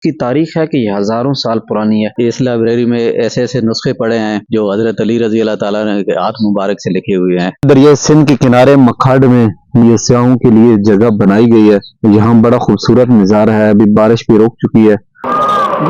کی تاریخ ہے کہ یہ ہزاروں سال پرانی ہے۔ اس لائبریری میں ایسے ایسے نسخے پڑے ہیں جو حضرت علی رضی اللہ تعالیٰ نے ہاتھ مبارک سے لکھے ہوئے ہیں۔ دریائے سندھ کے کنارے مکھاڈ میں یہ سیاحوں کے لیے جگہ بنائی گئی ہے۔ یہاں بڑا خوبصورت نظارہ ہے، ابھی بارش بھی رک چکی ہے۔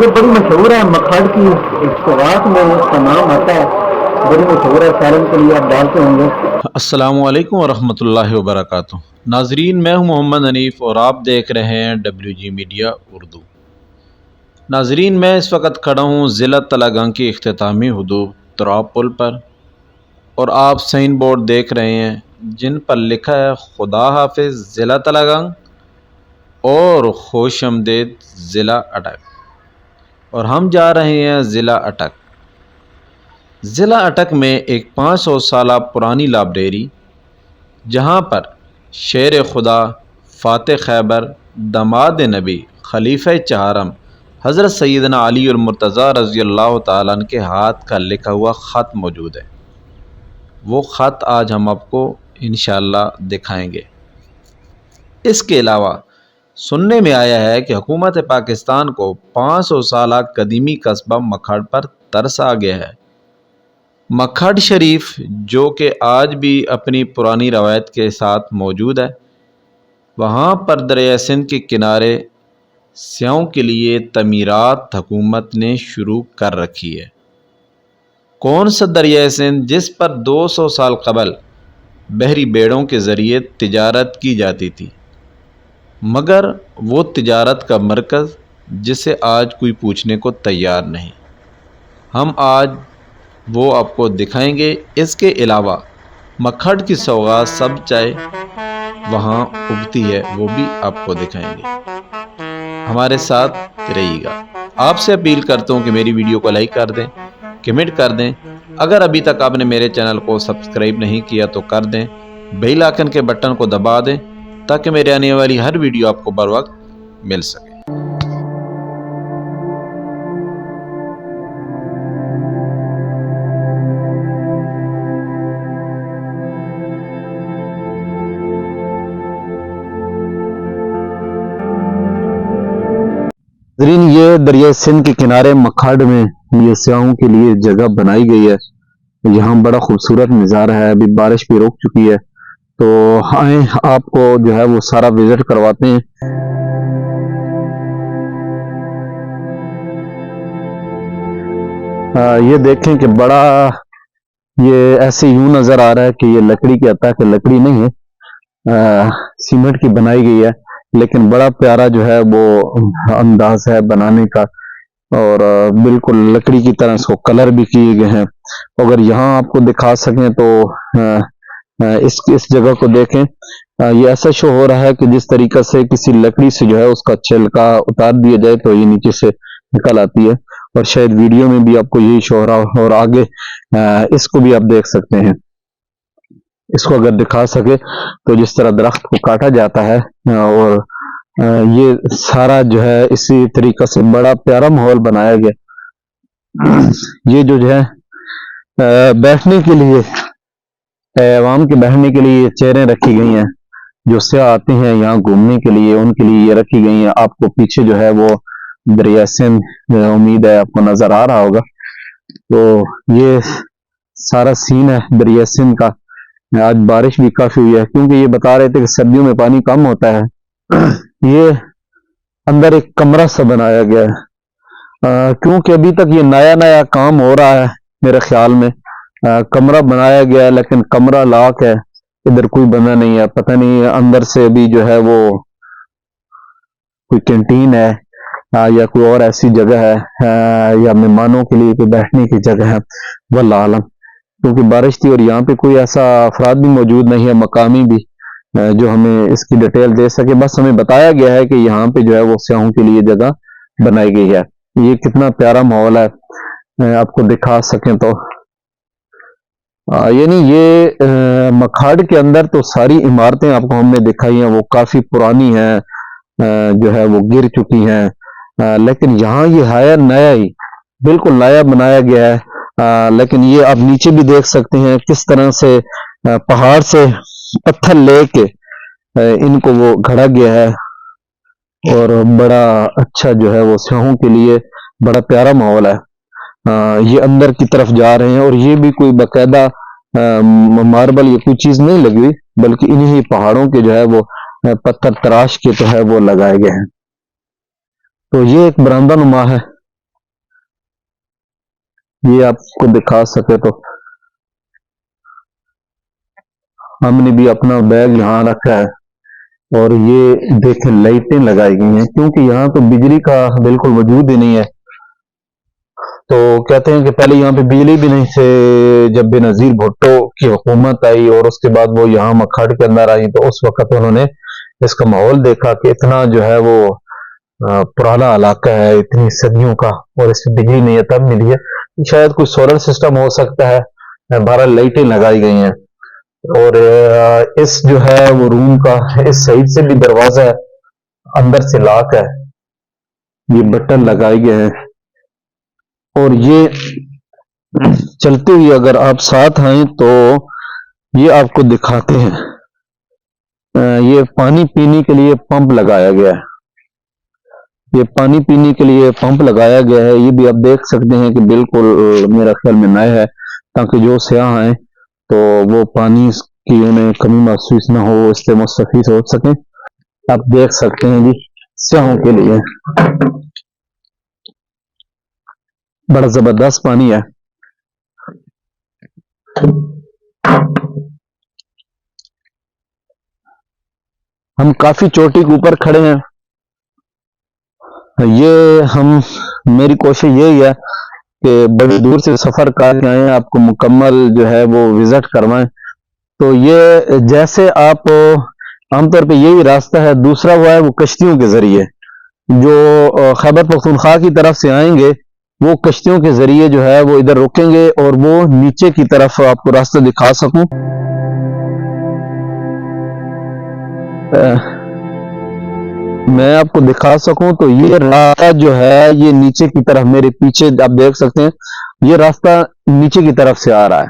یہ بڑی مشہور ہے، مکھاڈ کی سوغات میں اس کا نام آتا ہے، بڑی مشہور ہے، سیلن کے لیے آپ ڈالتے ہوں گے۔ السلام علیکم ورحمۃ اللہ وبرکاتہ۔ ناظرین، میں ہوں محمد حنیف اور آپ دیکھ رہے ہیں WG میڈیا اردو۔ ناظرین، میں اس وقت کھڑا ہوں ضلع تلہ کی اختتامی حدود تراب پل پر، اور آپ سائن بورڈ دیکھ رہے ہیں جن پر لکھا ہے خدا حافظ ضلع تلہ اور خوش آمدید ضلع اٹک، اور ہم جا رہے ہیں ضلع اٹک۔ ضلع اٹک میں ایک 500 سالہ پرانی لائبریری، جہاں پر شیر خدا، فاتح خیبر، داماد نبی، خلیفہ چہارم حضرت سیدنا علی المرتضیٰ رضی اللہ تعالیٰ عنہ کے ہاتھ کا لکھا ہوا خط موجود ہے۔ وہ خط آج ہم آپ کو انشاءاللہ دکھائیں گے۔ اس کے علاوہ سننے میں آیا ہے کہ حکومت پاکستان کو 500 سالہ قدیمی قصبہ مکھاڈ پر ترس آ گیا ہے۔ مکھاڈ شریف جو کہ آج بھی اپنی پرانی روایت کے ساتھ موجود ہے، وہاں پر دریائے سندھ کے کنارے سیاحوں کے لیے تعمیرات حکومت نے شروع کر رکھی ہے۔ کون سا دریائے سندھ جس پر 200 سال قبل بحری بیڑوں کے ذریعے تجارت کی جاتی تھی، مگر وہ تجارت کا مرکز جسے آج کوئی پوچھنے کو تیار نہیں۔ ہم آج وہ آپ کو دکھائیں گے۔ اس کے علاوہ مکھاڈ کی سوغات سب چائے وہاں اگتی ہے، وہ بھی آپ کو دکھائیں گے۔ ہمارے ساتھ رہیے گا۔ آپ سے اپیل کرتا ہوں کہ میری ویڈیو کو لائک کر دیں، کمنٹ کر دیں۔ اگر ابھی تک آپ نے میرے چینل کو سبسکرائب نہیں کیا تو کر دیں، بیل آئکن کے بٹن کو دبا دیں تاکہ میرے آنے والی ہر ویڈیو آپ کو بر وقت مل سکے۔ ناظرین، یہ دریائے سندھ کے کنارے مکھاڈ میں یہ سیاحوں کے لیے جگہ بنائی گئی ہے۔ یہاں بڑا خوبصورت نظارہ ہے، ابھی بارش بھی رک چکی ہے، تو آئیں آپ کو جو ہے وہ سارا وزٹ کرواتے ہیں۔ یہ دیکھیں کہ بڑا یہ ایسے یوں نظر آ رہا ہے کہ یہ لکڑی کی عطا کہ لکڑی نہیں ہے، سیمنٹ کی بنائی گئی ہے، لیکن بڑا پیارا جو ہے وہ انداز ہے بنانے کا، اور بالکل لکڑی کی طرح اس کو کلر بھی کیے گئے ہیں۔ اگر یہاں آپ کو دکھا سکیں تو اس جگہ کو دیکھیں، یہ ایسا شو ہو رہا ہے کہ جس طریقہ سے کسی لکڑی سے جو ہے اس کا چھلکا اتار دیا جائے تو یہ نیچے سے نکل آتی ہے، اور شاید ویڈیو میں بھی آپ کو یہی شو ہو رہا ہو، اور آگے اس کو بھی آپ دیکھ سکتے ہیں۔ اس کو اگر دکھا سکے تو جس طرح درخت کو کاٹا جاتا ہے، اور یہ سارا جو ہے اسی طریقہ سے بڑا پیارا ماحول بنایا گیا۔ یہ جو ہے بیٹھنے کے لیے، عوام کے بیٹھنے کے لیے چیئریں رکھی گئی ہیں، جو سیاح آتے ہیں یہاں گھومنے کے لیے ان کے لیے یہ رکھی گئی ہیں۔ آپ کو پیچھے جو ہے وہ دریائے سندھ امید ہے آپ کو نظر آ رہا ہوگا۔ تو یہ سارا سین ہے دریائے سندھ کا۔ آج بارش بھی کافی ہوئی ہے، کیونکہ یہ بتا رہے تھے کہ سردیوں میں پانی کم ہوتا ہے۔ یہ اندر ایک کمرہ سا بنایا گیا ہے، کیونکہ ابھی تک یہ نیا نیا کام ہو رہا ہے، میرے خیال میں کمرہ بنایا گیا ہے لیکن کمرہ لاک ہے، ادھر کوئی بندہ نہیں ہے، پتہ نہیں اندر سے بھی جو ہے وہ کوئی کینٹین ہے یا کوئی اور ایسی جگہ ہے، یا مہمانوں کے لیے کوئی بیٹھنے کی جگہ ہے، واللہ عالم۔ کیونکہ بارش تھی اور یہاں پہ کوئی ایسا افراد بھی موجود نہیں ہے، مقامی بھی، جو ہمیں اس کی ڈیٹیل دے سکے۔ بس ہمیں بتایا گیا ہے کہ یہاں پہ جو ہے وہ سیاحوں کے لیے جگہ بنائی گئی ہے۔ یہ کتنا پیارا ماحول ہے، آپ کو دکھا سکیں تو یعنی یہ مکھاڈ کے اندر تو ساری عمارتیں آپ کو ہم نے دکھائی ہیں، وہ کافی پرانی ہیں، جو ہے وہ گر چکی ہیں، لیکن یہاں یہ ہے نیا ہی، بالکل نیا بنایا گیا ہے۔ لیکن یہ آپ نیچے بھی دیکھ سکتے ہیں کس طرح سے پہاڑ سے پتھر لے کے ان کو وہ گھڑا گیا ہے، اور بڑا اچھا جو ہے وہ سیاحوں کے لیے بڑا پیارا ماحول ہے. یہ اندر کی طرف جا رہے ہیں اور یہ بھی کوئی باقاعدہ ماربل یا کوئی چیز نہیں لگی ہوئی، بلکہ انہی پہاڑوں کے جو ہے وہ پتھر تراش کے تو ہے وہ لگائے گئے ہیں. تو یہ ایک برآمدہ نما ہے، یہ آپ کو دکھا سکے تو. ہم نے بھی اپنا بیگ یہاں رکھا ہے اور یہ دیکھیں لائٹیں لگائی گئی ہیں، کیونکہ یہاں تو بجلی کا بالکل وجود ہی نہیں ہے. تو کہتے ہیں کہ پہلے یہاں پہ بجلی بھی نہیں تھے، جب بے نظیر بھٹو کی حکومت آئی اور اس کے بعد وہ یہاں مکھڈ کے اندر آئی، تو اس وقت انہوں نے اس کا ماحول دیکھا کہ اتنا جو ہے وہ پرانا علاقہ ہے، اتنی صدیوں کا، اور اس میں بجلی نہیں ہے، تب ملی ہے. شاید کوئی سولر سسٹم ہو سکتا ہے. 12 لائٹیں لگائی گئی ہیں اور اس جو ہے وہ روم کا اس سائڈ سے بھی دروازہ ہے، اندر سے لاک ہے، یہ بٹن لگائے گئے ہیں. اور یہ چلتے ہوئے اگر آپ ساتھ آئیں تو یہ آپ کو دکھاتے ہیں. یہ پانی پینے کے لیے پمپ لگایا گیا ہے، یہ پانی پینے کے لیے پمپ لگایا گیا ہے. یہ بھی آپ دیکھ سکتے ہیں کہ بالکل میرا خیال میں نئے ہے، تاکہ جو سیاح آئیں تو وہ پانی کی انہیں کمی محسوس نہ ہو، اس سے مستفید ہو سکیں. آپ دیکھ سکتے ہیں جی، سیاحوں کے لیے بڑا زبردست پانی ہے. ہم کافی چوٹی کے اوپر کھڑے ہیں. میری کوشش یہی ہے کہ بڑی دور سے سفر کر کے آئیں، آپ کو مکمل جو ہے وہ وزٹ کروائیں. تو یہ جیسے آپ عام طور پہ یہی راستہ ہے. دوسرا وہ ہے وہ کشتیوں کے ذریعے، جو خیبر پختونخوا کی طرف سے آئیں گے وہ کشتیوں کے ذریعے جو ہے وہ ادھر رکیں گے اور وہ نیچے کی طرف آپ کو راستہ دکھا سکوں. میں آپ کو دکھا سکوں تو یہ راستہ جو ہے یہ نیچے کی طرف میرے پیچھے آپ دیکھ سکتے ہیں، یہ راستہ نیچے کی طرف سے آ رہا ہے.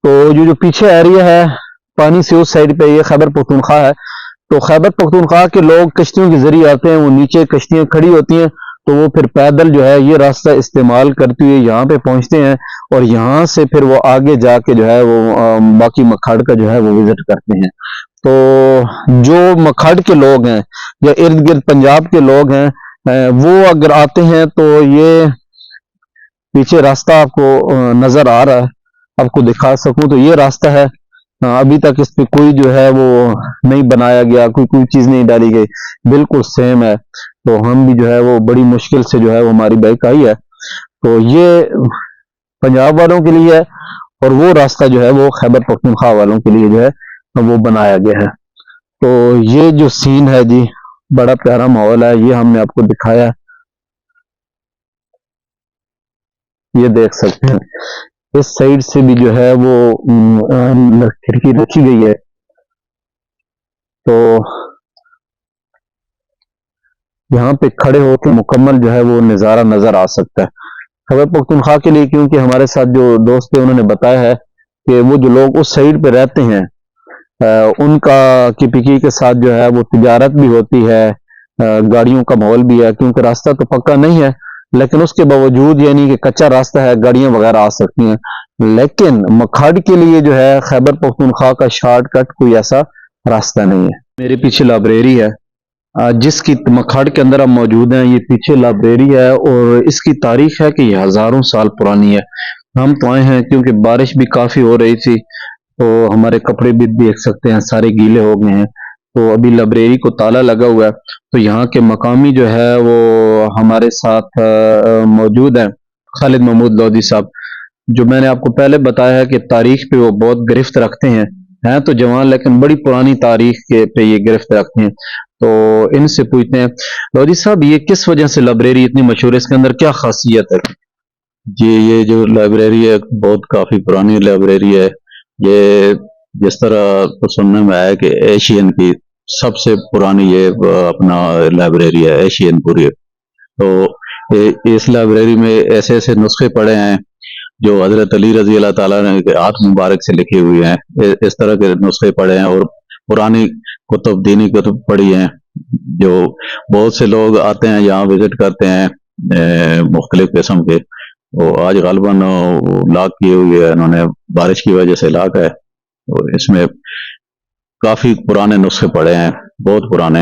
تو جو پیچھے ایریا ہے پانی سے اس سائڈ پہ یہ خیبر پختونخوا ہے. تو خیبر پختونخوا کے لوگ کشتیوں کے ذریعے آتے ہیں، وہ نیچے کشتیاں کھڑی ہوتی ہیں، تو وہ پھر پیدل جو ہے یہ راستہ استعمال کرتے ہوئے یہاں پہ پہنچتے ہیں اور یہاں سے پھر وہ آگے جا کے جو ہے وہ باقی مکھڈ کا جو ہے وہ وزٹ کرتے ہیں. تو جو مکھڈ کے لوگ ہیں یا ارد گرد پنجاب کے لوگ ہیں، وہ اگر آتے ہیں تو یہ پیچھے راستہ آپ کو نظر آ رہا ہے، آپ کو دکھا سکوں تو یہ راستہ ہے. ابھی تک اس پہ کوئی جو ہے وہ نہیں بنایا گیا، کوئی چیز نہیں ڈالی گئی، بالکل سیم ہے. تو ہم بھی جو ہے وہ بڑی مشکل سے جو ہے وہ ہماری بائک آئی ہے. تو یہ پنجاب والوں کے لیے ہے اور وہ راستہ جو ہے وہ خیبر پختونخوا والوں کے لیے جو ہے وہ بنایا گیا ہے. تو یہ جو سین ہے جی، بڑا پیارا ماحول ہے، یہ ہم نے آپ کو دکھایا. یہ دیکھ سکتے ہیں اس سائڈ سے بھی جو ہے وہ کھڑکی رکھی گئی ہے. تو یہاں پہ کھڑے ہو کے مکمل جو ہے وہ نظارہ نظر آ سکتا ہے خیبر پختونخوا کے لیے، کیونکہ ہمارے ساتھ جو دوست تھے انہوں نے بتایا ہے کہ وہ جو لوگ اس سائڈ پہ رہتے ہیں ان کا کپکی کے ساتھ جو ہے وہ تجارت بھی ہوتی ہے، گاڑیوں کا ماحول بھی ہے، کیونکہ راستہ تو پکا نہیں ہے، لیکن اس کے باوجود یعنی کہ کچا راستہ ہے، گاڑیاں وغیرہ آ سکتی ہیں. لیکن مکھڈ کے لیے جو ہے خیبر پختونخوا کا شارٹ کٹ کوئی ایسا راستہ نہیں ہے. میرے پیچھے لائبریری ہے جس کی مکھڈ کے اندر ہم موجود ہیں. یہ پیچھے لائبریری ہے اور اس کی تاریخ ہے کہ یہ ہزاروں سال پرانی ہے. ہم تو آئے ہیں کیونکہ بارش بھی کافی ہو رہی تھی، تو ہمارے کپڑے بھی دیکھ سکتے ہیں سارے گیلے ہو گئے ہیں. تو ابھی لائبریری کو تالا لگا ہوا ہے. تو یہاں کے مقامی جو ہے وہ ہمارے ساتھ موجود ہیں، خالد محمود لودھی صاحب، جو میں نے آپ کو پہلے بتایا ہے کہ تاریخ پہ وہ بہت گرفت رکھتے ہیں تو جوان لیکن بڑی پرانی تاریخ کے پہ یہ گرفت رکھتے ہیں. تو ان سے پوچھتے ہیں لودھی صاحب یہ کس وجہ سے لائبریری اتنی مشہور ہے، اس کے اندر کیا خاصیت ہے؟ جی یہ جو لائبریری ہے بہت کافی پرانی لائبریری ہے. یہ جس طرح تو سننے میں آیا کہ ایشین کی سب سے پرانی یہ اپنا لائبریری ہے، ایشین پوری. تو اس لائبریری میں ایسے ایسے نسخے پڑے ہیں جو حضرت علی رضی اللہ تعالیٰ نے ہاتھ مبارک سے لکھے ہوئے ہیں، اس طرح کے نسخے پڑے ہیں. اور پرانی کتب، دینی کتب پڑھی ہیں جو بہت سے لوگ آتے ہیں یہاں وزٹ کرتے ہیں مختلف قسم کے، وہ آج غالباً لاک کیے ہوئے ہے انہوں نے، بارش کی وجہ سے لاک ہے، اور اس میں کافی پرانے نسخے پڑے ہیں، بہت پرانے۔